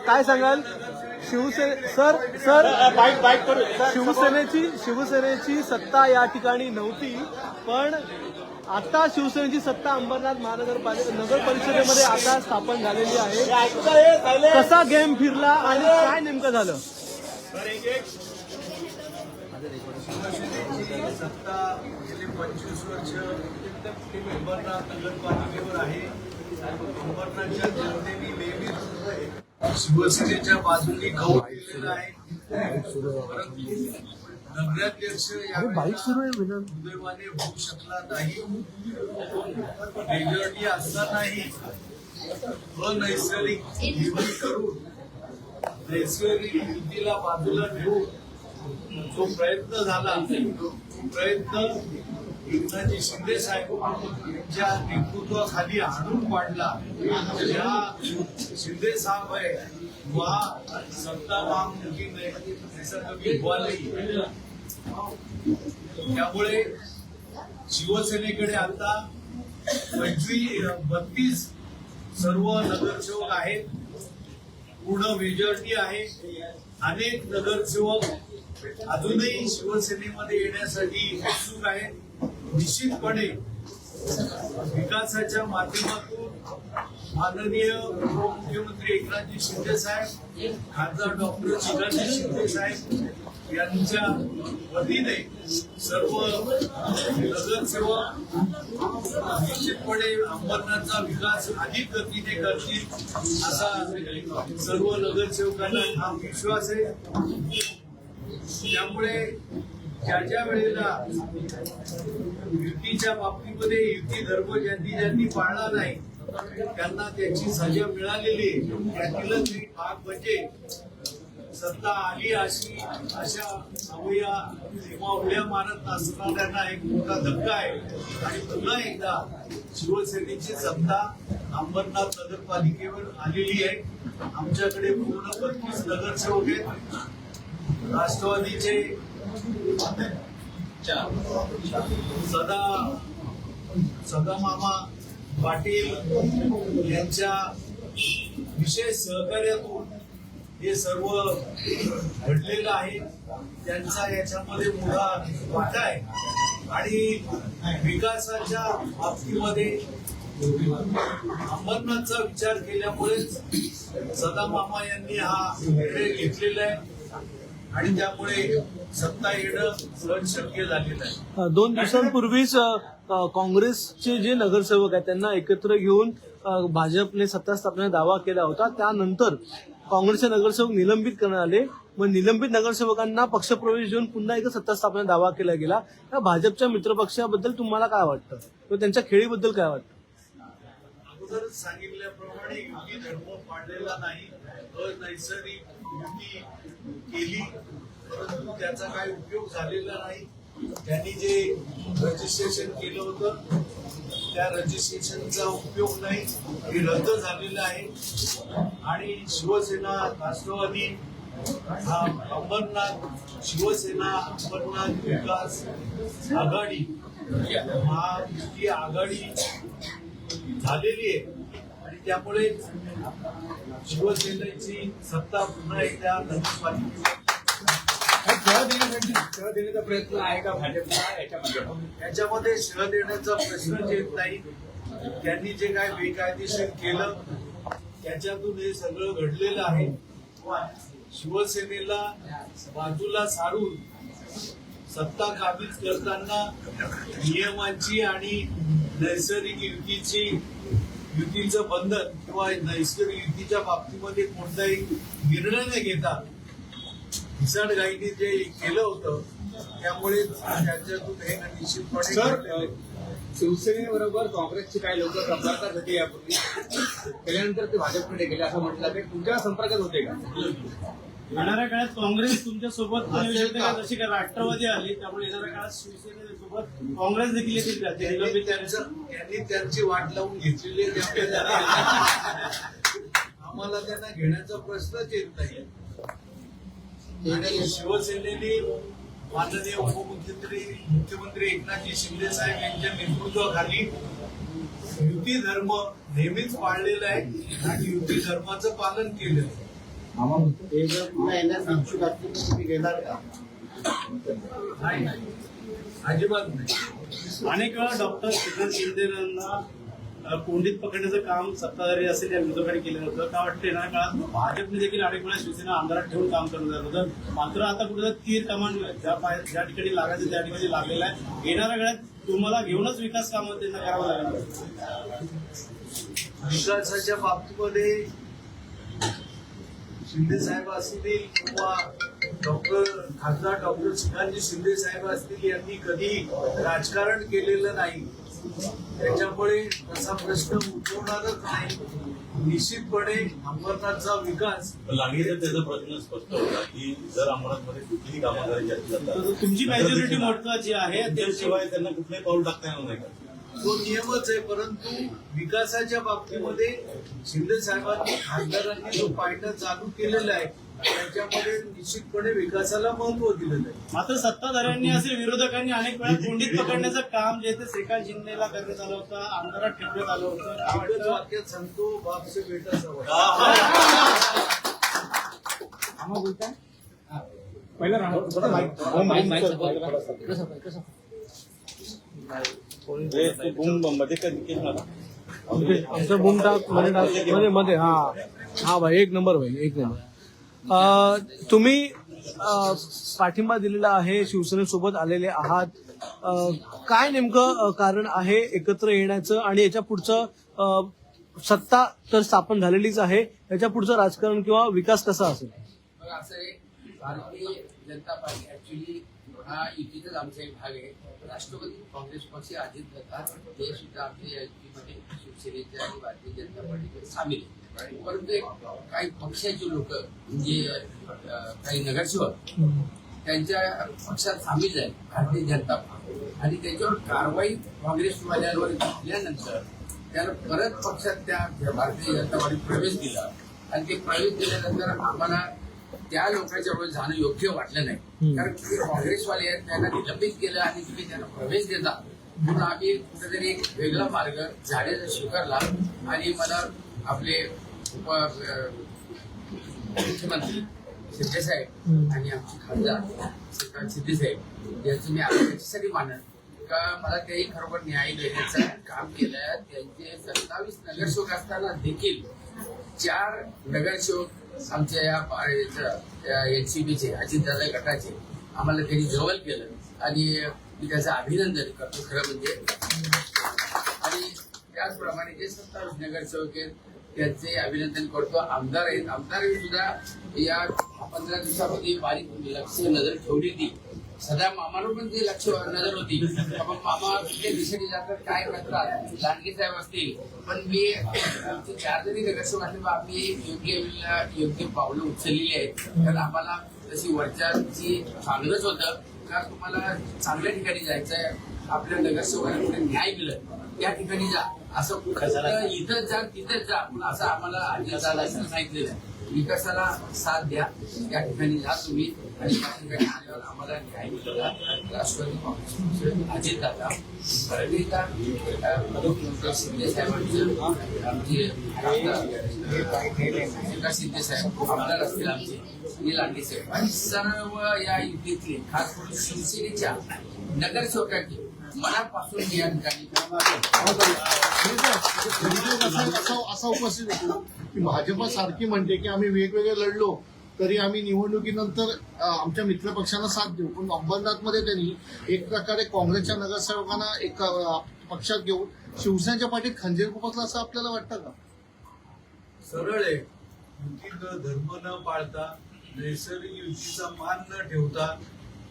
काय सांगाल सर शिवसेनेची सत्ता या ठिकाणी नव्हती, पण आता शिवसेनेची सत्ता अंबरनाथ नगर परिषदेमध्ये आता स्थापन झालेली आहे. कसा गेम फिरला आणि काय नेमकं झालं? सत्ता गेली 25 वर्ष अंबरनाथ नगरपालिकेवर आहे. अंबरनाथच्या जनतेने नेहमीच शिवसेनेच्या बाजूने कौल केलेला आहे. नगराध्यक्ष दुर्दैवाने होऊ शकला नाही. मेजॉरिटी असतानाही अनैसर्गिक निवड करून नैसर्गिक युतीला बाजूला ठेवून जो प्रयत्न झाला, तो प्रयत्न एकनाथजी शिंदे साहेब यांच्या नेतृत्वाखाली आणून पाडला. या शिंदे साहब है वहाँ सत्ता महामुमकिन है, ऐसा कभी हुआ नहीं. त्यामुळे शिवसेनेकडे आता 32 सर्व नगरसेवक आहेत. पूर्ण मेजॉरिटी आहे. अनेक नगरसेवक अजूनही शिवसेनेमध्ये येण्यासाठी उत्सुक आहेत. निश्चितपणे विकासाच्या माध्यमातून माननीय उपमुख्यमंत्री एकनाथजी शिंदे साहेब, खासदार डॉक्टर चिराजी शिंदे साहेब यांच्या वतीने सर्व नगरसेवक निश्चितपणे अंबरनाथचा विकास अधिक गतीने करतील असा सर्व नगरसेवकांना हा विश्वास आहे. त्यामुळे ज्या वेळेला युतीच्या बाबतीमध्ये युती धर्म ज्यांनी पाळला नाही त्यांना त्याची सजा मिळालेली आहे. त्यातीलच एक भाग म्हणजे सत्ता आली अशा अवया किंवा उड्या मारत नसणाऱ्यांना एक मोठा धक्का आहे. आणि पुन्हा एकदा शिवसेनेची सत्ता अंबरनाथ नगरपालिकेवर आलेली आहे. आमच्याकडे पूर्ण 32 नगरसेवक आहेत. राष्ट्रवादीचे सदा मामा पाटील यांच्या विशेष सहकार्यातून हे सर्व घडलेलं आहे. त्यांचा याच्यामध्ये मोठा वाटा आहे. आणि विकासाच्या बाबतीमध्ये अंबरनाथचा विचार केल्यामुळेच सदा मामा यांनी हा निर्णय घेतलेला आहे. आणि त्यामुळे सत्ता येणं सहज शक्य झालेलं आहे. 2 दिवसांपूर्वीच काँग्रेसचे जे नगरसेवक आहेत त्यांना एकत्र घेऊन भाजपने सत्ता स्थापनेचा दावा केला होता. त्यानंतर काँग्रेसचे नगरसेवक निलंबित करण्यात आले. मग निलंबित नगरसेवकांना पक्षप्रवेश देऊन पुन्हा एकदा सत्ता स्थापनेचा दावा केला गेला. त्या भाजपच्या मित्रपक्षाबद्दल तुम्हाला काय वाटतं किंवा त्यांच्या खेळीबद्दल काय वाटतं? अगोदरच सांगितल्याप्रमाणे युती धर्म पाळलेला नाही. अनैसर्गिक युती केली, परंतु त्याचा काही उपयोग झालेला नाही. त्यांनी जे रजिस्ट्रेशन केलं होतं त्या रजिस्ट्रेशनचा उपयोग नाही, हे रद्द झालेलं आहे. आणि शिवसेना, राष्ट्रवादी, अंबरनाथ शिवसेना अंबरनाथ विकास आघाडी महायुती आघाडी झालेली आहे. आणि त्यामुळे शिवसेनेची सत्ता पुन्हा एकदा नगरपालिकेवर शह देण्याचा प्रयत्न आहे का भाजपला? याच्यामध्ये शह देण्याचा प्रश्नच येत नाही. त्यांनी जे काय बेकायदेशीर केलं त्याच्यातून हे सगळं घडलेलं आहे. शिवसेनेला बाजूला सारून सत्ता काबीज करताना नियमांची आणि नैसर्गिक युतीचं बंधन किंवा नैसर्गिक युतीच्या बाबतीमध्ये कोणताही निर्णय न घेता घिसाडघाईने जे केलं होतं त्यामुळे त्यांच्यातून हे निश्चितपणे. शिवसेनेबरोबर काँग्रेसची काही लोक संपर्कात होते यापूर्वी, त्याच्यानंतर ते भाजपकडे गेले असं म्हटलं. ते तुमच्या संपर्कात होते का? येणाऱ्या काळात काँग्रेस तुमच्या सोबत जशी का राष्ट्रवादी आली, त्यामुळे येणाऱ्या काळात शिवसेनेसोबत काँग्रेस देखील येतील का? त्यांनी त्यांची वाट लावून घेतलेली आहे. आम्हाला त्यांना घेण्याचा प्रश्नच येत नाही. आणि शिवसेनेने माननीय उपमुख्यमंत्री एकनाथजी शिंदे साहेब यांच्या नेतृत्वाखाली युती धर्म नेहमीच पाळलेला आहे आणि युती धर्माचं पालन केलेलं आहे. ते जर पुन्हा येण्यास इच्छुक असतील तर तुम्ही घेणार का? नाही अजिबात नाही. अनेक वेळा डॉक्टर श्रीकांत शिंदेना कोंडीत पकडण्याचं काम सत्ताधारी असेल या विरोधकांनी केलं होतं. का वाटतं येणाऱ्या काळात भाजपने देखील अनेक वेळा शिवसेना आमदारात ठेवून काम करण्यात आलं होतं. मात्र आता कुठेतरी तीर कमान ज्या ठिकाणी लागायचं त्या ठिकाणी लागलेला आहे. येणाऱ्या काळात तुम्हाला घेऊनच विकास कामं त्यांना करावं लागेल. विकासाच्या बाबतीमध्ये शिंदे साहेब असतील किंवा खासदार डॉक्टर श्रीकांतजी शिंदे साहेब असतील यांनी कधी राजकारण केलेलं नाही. त्याच्यामुळे तसा प्रश्न उद्भवणारच नाही. निश्चितपणे अंबरनाथचा विकास लांडगेचा त्याचा प्रश्न स्पष्ट होता की जर अंबरनाथमध्ये कुठलीही कामं करायची असतील तर तुमची मेजॉरिटी महत्वाची आहे. त्याशिवाय त्यांना कुठलंही पाऊल टाकता येणार नाही का? तो नियमच आहे. परंतु विकासाच्या बाबतीमध्ये शिंदे साहेबांनी खासदारांनी जो पायंडा चालू केलेला आहे त्याच्यामध्ये निश्चितपणे विकासाला महत्व दिलेलं आहे. मात्र सत्ताधाऱ्यांनी असे विरोधकांनी अनेक वेळा कोंडीत पकडण्याचं काम जे ते श्रीकांत शिंदेला करण्यात आलं होतं, आमदारात ठेवण्यात आलं होतं. काय एकच वाटतं? वाक्यात सांगतो, बाप से बेटा सवाल. आमचं बूम टाक मध्ये हा भाई एक नंबर भाई एक नंबर. तुम्ही पाठिंबा दिलेला आहे, शिवसेनेसोबत आलेले आहात. काय नेमकं कारण आहे एकत्र येण्याचं आणि याच्या पुढचं सत्ता तर स्थापन झालेलीच आहे, याच्या पुढचं राजकारण किंवा विकास कसा असेल? बघा असं आहे, भारतीय जनता पार्टी ऍक्च्युली हा युतीचाच आमचा एक भाग आहे. राष्ट्रवादी काँग्रेस पक्ष अजित दादा हे सुद्धा आमच्या या युतीमध्ये शिवसेनेच्या आणि भारतीय जनता पार्टीमध्ये सामील आहे. परंतु काही पक्षाचे लोक म्हणजे काही नगरसेवक त्यांच्या पक्षात सामील झाले भारतीय जनता पार्टी आणि त्याच्यावर कारवाई काँग्रेसवाल्यांवर घेतल्यानंतर त्यानं परत पक्षात त्या भारतीय जनता पार्टीत प्रवेश दिला आणि ते प्रवेश दिल्यानंतर आम्हाला त्या लोकांच्या वेळेस जाणं योग्य वाटलं नाही. कारण ते काँग्रेसवाले आहेत, त्यांना निलंबित केलं आणि तुम्ही त्यांना प्रवेश देता म्हणून आम्ही कुठेतरी एक वेगळा मार्ग झाडेचा स्वीकारला आणि मला आपले मुख्यमंत्री शिंदेसाहेब आणि आमचे खासदार श्रीकांत शिंदेसाहेब यांचं मी याच्यासाठी मानन का मला त्याही खरोखर न्याय देण्याचं काम केलं. त्यांचे 27 नगरसेवक असताना देखील 4 नगरसेवक आमच्या या एनसीबीचे अजितदादा गटाचे आम्हाला त्यांनी जवळ केलं आणि मी त्याचं अभिनंदन करतो खरं म्हणजे. आणि त्याचप्रमाणे जे 27 नगरसेवक आहेत त्यांचे अभिनंदन करतो. आमदार आहेत, आमदार सुद्धा या 15 दिवसामध्ये बारीक लक्ष नजर ठेवली होती. सध्या मामावर पण ते लक्ष नजर होती. मग मामा कुठल्या दिशेने जातात काय करतात लांडगे साहेब असतील. पण मी आमचे 4 जणी नगरसेवक असले आम्ही योग्य पावलं उचललेली आहेत. कारण आम्हाला तशी वरच्याची चांगलंच होतं का तुम्हाला चांगल्या ठिकाणी जायचंय, आपल्या नगरसेवकांना कुठे न्याय मिळत त्या ठिकाणी जा, असं इथंच जा तिथंच जा पण असं आम्हाला अजितदादांनी सांगितलेलं आहे. विकासाला साथ द्या, त्या ठिकाणी जा तुम्ही आणि त्या ठिकाणी आल्यावर आम्हाला न्याय मिळाला. राष्ट्रवादी काँग्रेस अजितदादा मुख्यमंत्री शिंदे साहेबांचं आमचे श्रीकांत शिंदे साहेब आमदार असतील आमचे आणि लांडगे साहेब आणि सर्व या युतीतले खास करून शिवसेनेच्या नगरसेवकांची मनापासून या ठिकाणी असा उपस्थित होतो की भाजप सारखी म्हणते की आम्ही वेगवेगळे लढलो तरी आम्ही निवडणुकीनंतर आमच्या मित्रपक्षांना साथ देऊ. पण अंबरनाथमध्ये त्यांनी एक प्रकारे काँग्रेसच्या नगरसेवकांना एक पक्षात घेऊन शिवसेनेच्या पाठीत खंजीर खुपसला असं आपल्याला वाटतं का? सरळ आहे. युतीत धर्म न पाळता नैसर्गिक युतीचा मान न ठेवता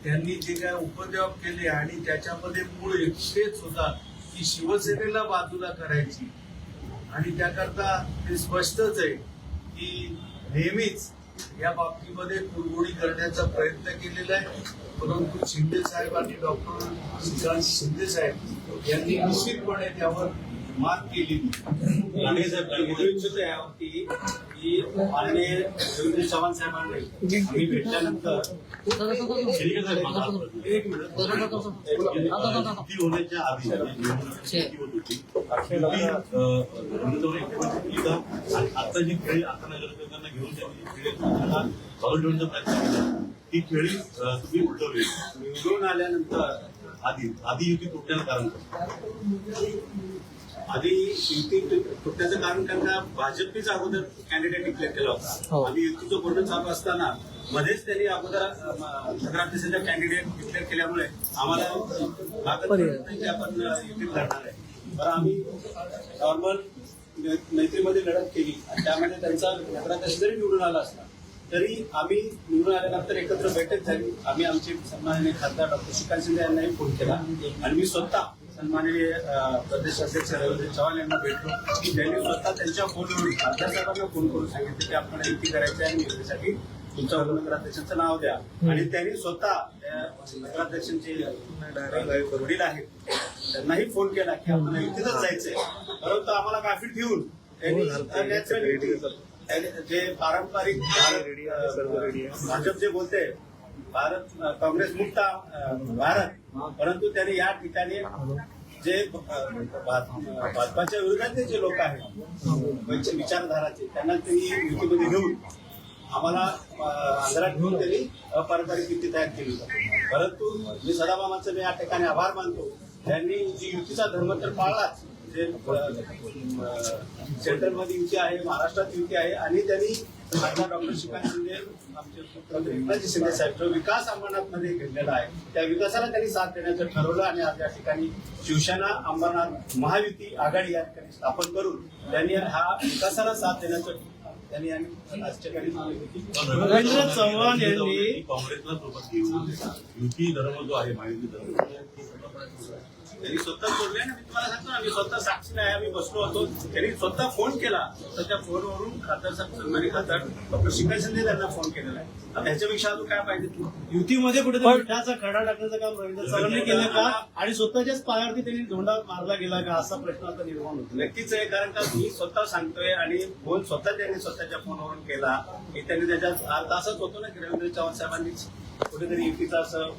त्यांनी जे काय उपद्रव केले आणि त्याच्यामध्ये मूळ तेच होता की शिवसेनेला बाजूला करायची आणि त्याकरता ते स्पष्टच आहे की नेहमीच या बाबतीमध्ये कुरघोडी करण्याचा प्रयत्न केलेला आहे. परंतु शिंदे साहेब आणि डॉक्टर श्रीकांत शिंदे साहेब यांनी निश्चितपणे त्यावर मात केलेली. लांडगे साहेब यावरती की माननीय रवींद्र चव्हाण साहेबांनी आम्ही भेटल्यानंतर ठीक आहे, माझा हा प्रश्न. एक मिनिट युती होण्याच्या आधी युती होत होती. युती केली का? आणि आता जी खेळी आता नगरसेवकांना घेऊन त्यांनी जी खेळी चालू ठेवण्याचा प्रयत्न केला, ती खेळी तुम्ही उठवली. निवडून आल्यानंतर आधी युती तुटण्याचं कारण काय? आधी युती तुटण्याचं कारण त्यांना भाजपनेच अगोदर कॅन्डिडेट डिक्लेअर केला होता. आम्ही युतीचं बोलणं चालू असताना मध्येच त्यांनी अगोदर नगराध्यक्षांच्या कॅन्डिडेट डिक्लेअर केल्यामुळे आम्हाला लागत नाही की आपण युतीत लढणार आहे. तर आम्ही नॉर्मल मैत्रीमध्ये लढत केली आणि त्यामध्ये त्यांचा नगराध्यक्ष जरी निवडून आला असला तरी आम्ही निवडून आल्यानंतर एकत्र बैठक झाली. आम्ही आमचे सन्माननीय खासदार डॉक्टर श्रीकांत शिंदे यांनाही फोन केला आणि मी स्वतः सन्माननीय प्रदेश अध्यक्ष रवींद्र चव्हाण यांना भेटलो. त्यांनी स्वतः त्यांच्या फोनवरून खासदार साहेबांना फोन करून सांगितलं की आपण युती करायची आहे आणि युतीसाठी तुमच्या नगराध्यक्षांचं नाव द्या. आणि त्यांनी स्वतः त्या नगराध्यक्षांचे वडील आहेत त्यांनाही फोन केला की आपल्याला युतीतच जायचंय. परंतु आम्हाला गाफील ठेवून त्यांनी नॅचरल युती जे पारंपरिक भाजप जे बोलते भारत काँग्रेस मुक्त भारत, परंतु त्यांनी या ठिकाणी जे भाजपाच्या विरोधातले जे लोक आहेत विचारधाराचे त्यांना त्यांनी युतीमध्ये घेऊन आम्हाला अंधारात घेऊन त्यांनी अपारंपरिक युती तयार केली होती. परंतु मी सदाभामांचं मी या ठिकाणी आभार मानतो. त्यांनी जी युतीचा धर्म तर पाळलाच, जे सेंट्रलमध्ये युती आहे, महाराष्ट्रात युती आहे आणि त्यांनी खासदार डॉक्टर श्रीकांत शिंदे आमचे मुख्यमंत्री एकनाथ शिंदे साहेब जो विकास अंबरनाथमध्ये घेतलेला आहे त्या विकासाला त्यांनी साथ देण्याचं ठरवलं आणि आज या ठिकाणी शिवसेना अंबरनाथ महायुती आघाडी या ठिकाणी स्थापन करून त्यांनी हा विकासाला साथ देण्याचं त्यांनी आज ठिकाणी रवींद्र चव्हाण यांनी काँग्रेसला सोबत घेऊन युती धर्म जो आहे महायुती धर्म त्यांनी स्वतः सोडले ना. मी तुम्हाला सांगतो ना, मी स्वतः साक्षी नाही, आम्ही बसलो होतो. त्यांनी स्वतः फोन केला. स्वतःच्या फोनवरून खासदार साहेब सन्मानी खासदार डॉक्टर श्रीकांत शिंदे त्यांना फोन केलेला आहे. आता ह्याच्यापेक्षा अजून काय पाहिजे? युतीमध्ये कुठेतरी मिठाचा खडा टाकण्याचं काम रवींद्र चव्हाणांनी केलं का आणि स्वतःच्याच पायावरती त्यांनी धोंडा मारला गेला का असा प्रश्न आता निर्माण होतो. नक्कीच आहे, कारण का मी स्वतः सांगतोय आणि फोन स्वतः त्यांनी स्वतःच्या फोनवरून केला की त्यांनी त्याच्यात अर्थ असंच होतो ना की रवींद्र चव्हाण साहेबांनीच कुठेतरी युतीचा असं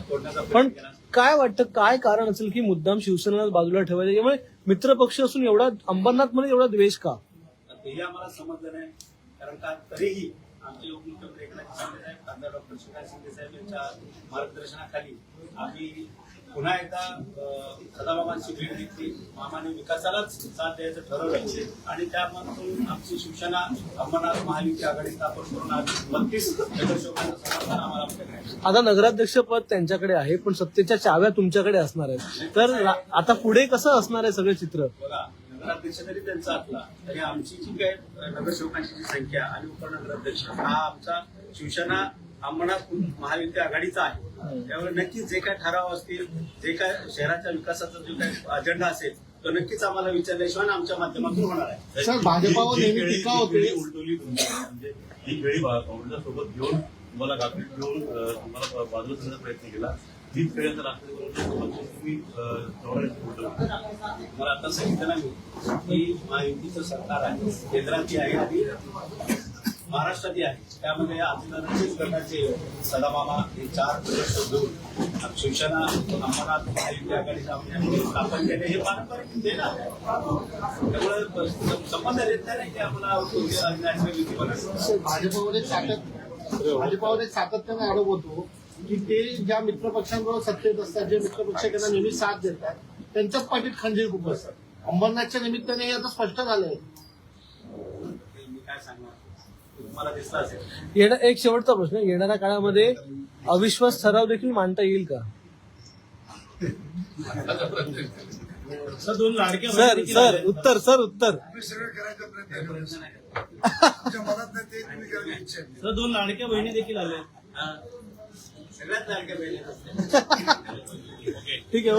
तोडण्याचा पण प्रयत्न केला. काय वाटतं, काय कारण असेल की मुद्दाम शिवसेनेला बाजूला ठेवायचं? त्यामुळे मित्रपक्ष असून एवढा अंबरनाथमध्ये एवढा द्वेष का? तेही आम्हाला समजलं नाही. कारण का तरीही आमचे उपमुख्यमंत्री एकनाथ शिंदे साहेब, खासदार डॉक्टर श्रीकांत शिंदे साहेब यांच्या मार्गदर्शनाखाली आम्ही पुन्हा एकदा सदाभामांची भेट घेतली. मामाने विकासालाच साथ द्यायचं ठरवलं आणि त्यापासून आमची शिवसेना अंबरनाथ महायुती आघाडी स्थापन करून आज 32 नगरसेवकांचं समर्थन आम्हाला भेटलं आहे. आता नगराध्यक्ष पद त्यांच्याकडे आहे पण सत्तेच्या चाव्या तुमच्याकडे असणार आहेत. तर आता पुढे कसं असणार आहे सगळं चित्र? बघा, नगराध्यक्ष जरी त्यांचा असला तरी आमची जी काय नगरसेवकांची जी संख्या आणि उपनगराध्यक्ष हा आमचा शिवसेना अंबरनाथ महायुती आघाडीचा आहे. त्यामुळे नक्कीच जे काय ठराव असतील, जे काय शहराच्या विकासाचा जो काय अजेंडा असेल तो नक्कीच आम्हाला विचारल्याशिवाय आमच्या माध्यमातून होणार आहे. सर, भाजपावर नेहमी टीका होते. उलटवली म्हणजे ही खेळी काँग्रेसच्या सोबत घेऊन तुम्हाला गाफील घेऊन तुम्हाला बाजूला करण्याचा प्रयत्न केला. तीच खेळी आता राष्ट्रवादी तुम्ही उलटवली. मला आता सांगितलं ना की महायुतीचं सरकार आहे, केंद्रातही आहे आणि महाराष्ट्रातही आहे. त्यामध्ये आंदोलनाचे गटाचे सदाभामा हे 4 प्रदेश शोधून शिवसेना अंबरनाथ महायुती आघाडीचा आम्ही स्थापन केले. हे पारंपरिक युती ना, त्यामुळे संबंध येत नाही की आम्हाला नॅशनल युती बनायचं. भाजपावर एक सातत्याने आरोप होतो की ते ज्या मित्रपक्षांबरोबर सत्तेत असतात, जे मित्रपक्ष त्यांना नेहमी साथ देतात त्यांच्याच पाठीत खंजीर खूप असतात. अंबरनाथच्या निमित्ताने हे आता स्पष्ट झालंय. मी काय सांगणार, तुम्हाला दिसलं असेल. एक शेवटचा प्रश्न, येणाऱ्या काळामध्ये अविश्वास ठराव देखील मांडता येईल का? सर, 2 लाडक्या सर उत्तर सर 2 लाडक्या बहिणी देखील आल्या. सगळ्यात लाडक्या बहिणी असतात. ठीक आहे.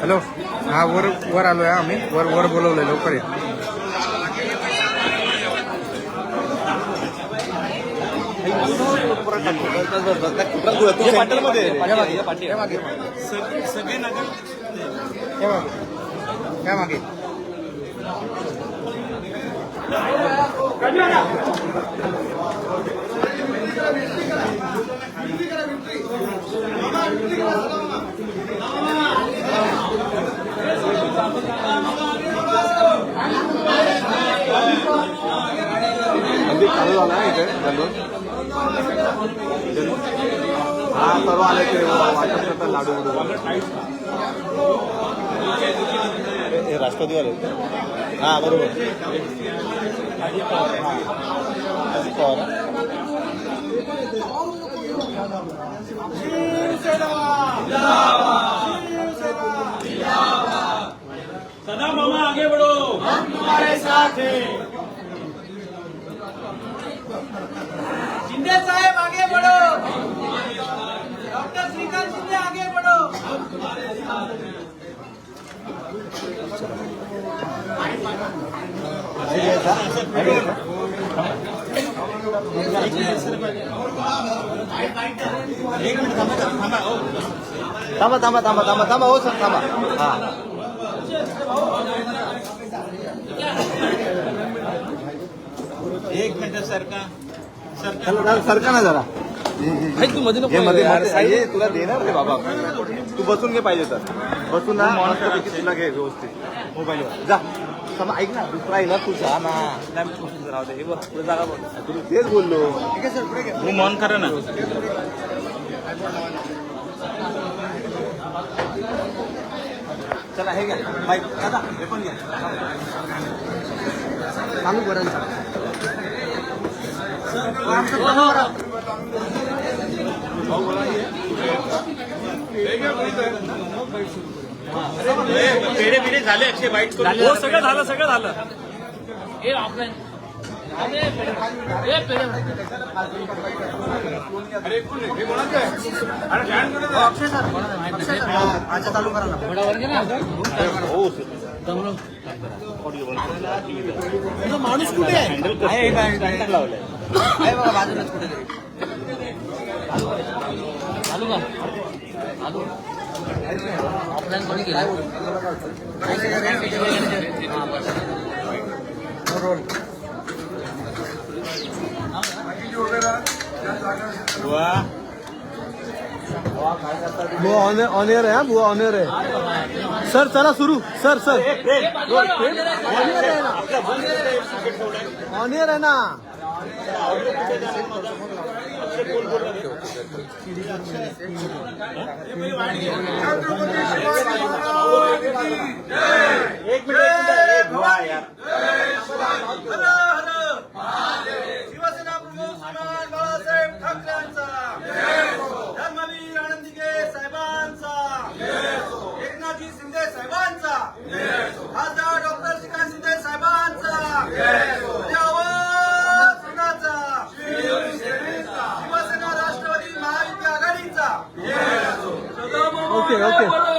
हॅलो, हा वर आलोय आम्ही, वर बोलवलंय, लवकर ये. काय मागे चालू झाला इथे घालून हा सर्व आले ते वाटप करतात लाडू हे राष्ट्रवादीवाले हा बरोबर सदा मामा आगे बढ़ो, हम तुम्हारे साथ हैं. शिंदे साहेब आगे बढ़ो, डॉक्टर श्रीकांत शिंदे आगे बढ़ो. थांबा थांबा थांबा थांबा थांबा हो सर थांबा हा एक मिनिट सरका सरका ना जरा तू मध्ये नको हे मध्ये मध्ये तुला देणार रे बाबा तू बसून घे पाहिजे तर बसून ना मॉनिटरपैकी तुला घे व्यवस्थित मोबाईलवर जा सम ऐक ना दुसरा आहे ना तू जा ना काय राहू दे हे बघ तुला जागा बघ तुला तेच बोललो ठीक आहे सर पुढे घे तू मन करा ना. चला हे घ्या बाईक दादा हे पण घ्या चालू करा पेढे बिडे झाले अक्षय बाईट हो सगळं झालं सगळं झालं. चालू करा ना माणूस कुठे आहे लावलंय आहे बघा बाजूलाच कुठेतरी चालू का ऑफलाईन कोणी केलं बुवा ऑन एअर आहे हा, बुवा ऑन एअर आहे. सर चला सुरू सर सर ऑन एअर आहे ना. एक मिनिट शिवसेना प्रमुख श्रीमान बाळासाहेब ठाकरेंचा, धर्मवीर आनंदीगे साहेबांचा, एकनाथजी शिंदे साहेबांचा, खासदार डॉक्टर श्रीकांत शिंदे साहेबांचा, आवाज कुणाचा? शिवसेना राष्ट्रवादी महायुती आघाडीचा. Okay okay